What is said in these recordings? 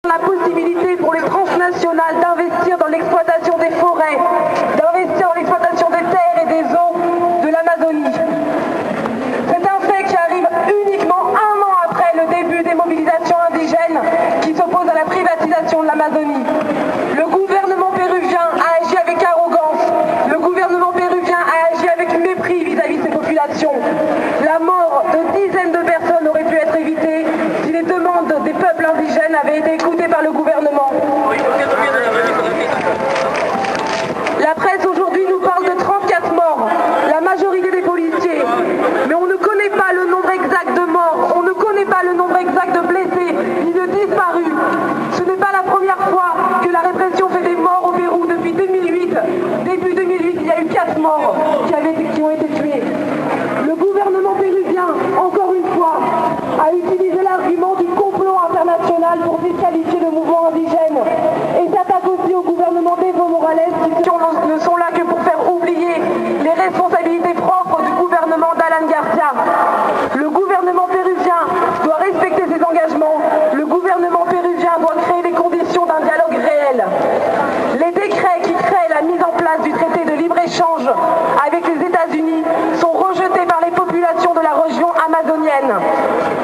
La possibilité pour les transnationales d'investir dans l'exploitation des forêts, d'investir dans l'exploitation des terres et des eaux de l'Amazonie. C'est un fait qui arrive uniquement un an après le début des mobilisations indigènes qui s'opposent à la privatisation de l'Amazonie. Le gouvernement péruvien a agi avec arrogance, le gouvernement péruvien a agi avec mépris vis-à-vis de ces populations. La mort de dizaines de personnes aurait pu être évitée si les demandes des peuples indigènes avaient été écoutées par le gouvernement. La presse aujourd'hui nous parle de 34 morts, la majorité des policiers, mais on ne connaît pas le nombre exact de morts, on ne connaît pas le nombre exact de blessés ni de disparus. Ce n'est pas la première fois que la répression fait des morts au Pérou depuis 2008. Début 2008, il y a eu 4 morts qui ont été tués. Le gouvernement péruvien, encore une fois, a utilisé l'argument du complot international pour disqualifier le mouvement indigène et s'attaque aussi au gouvernement d'Evo Morales qui ne sont là que pour faire oublier les responsabilités propres du gouvernement d'Alan Garcia. Le gouvernement péruvien doit respecter ses engagements. Le gouvernement péruvien doit créer les conditions d'un dialogue réel. Les décrets qui créent la mise en place du traité de libre-échange avec les États-Unis sont rejetés par les populations de la région amazonienne.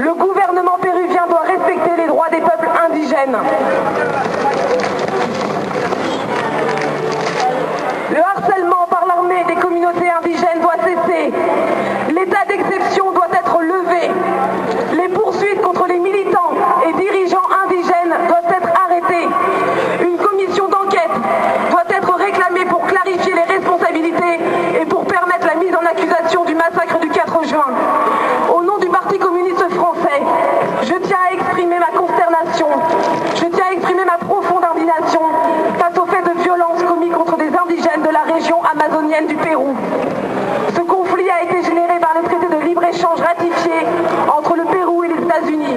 Le gouvernement péruvien doit respecter les droits des peuples indigènes. Le harcèlement par l'armée des communautés indigènes doit cesser. L'état d'exception doit être levé. Les poursuites contre les militants et dirigeants indigènes doivent être arrêtées. Une commission d'enquête doit être réclamée pour clarifier les responsabilités et pour permettre la mise en accusation du massacre du 4 juin. Au nom du Parti communiste français, je tiens à exprimer ma consternation, je tiens à exprimer ma profonde indignation face aux faits de violence commis contre des indigènes de la région amazonienne du Pérou. Ce conflit a été généré par le traité de libre-échange ratifié entre le Pérou et les États-Unis.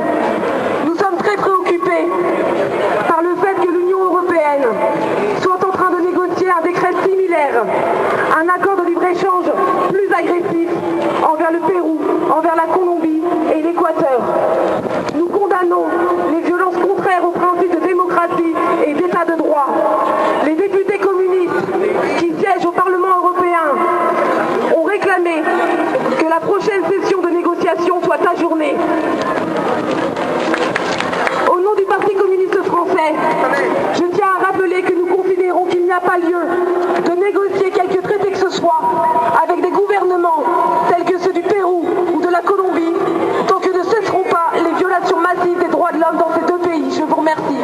Nous sommes très préoccupés par le fait que l'Union européenne soit en train de négocier un décret similaire, un accord de libre-échange plus agressif envers le Pérou, envers la Colombie et l'Équateur. Nous condamnons les violences contraires aux principes de démocratie et d'état de droit. Les députés communistes qui siègent au Parlement européen ont réclamé que la prochaine session de négociation soit ajournée. Au nom du Parti communiste français, je tiens à rappeler que nous considérons qu'il n'y a pas lieu de négocier quelque traité que ce soit avec des gouvernements tels que ceux du Pérou ou de la Colombie tant que ne cesseront pas les violations massives des droits de l'homme dans ces deux pays. Je vous remercie.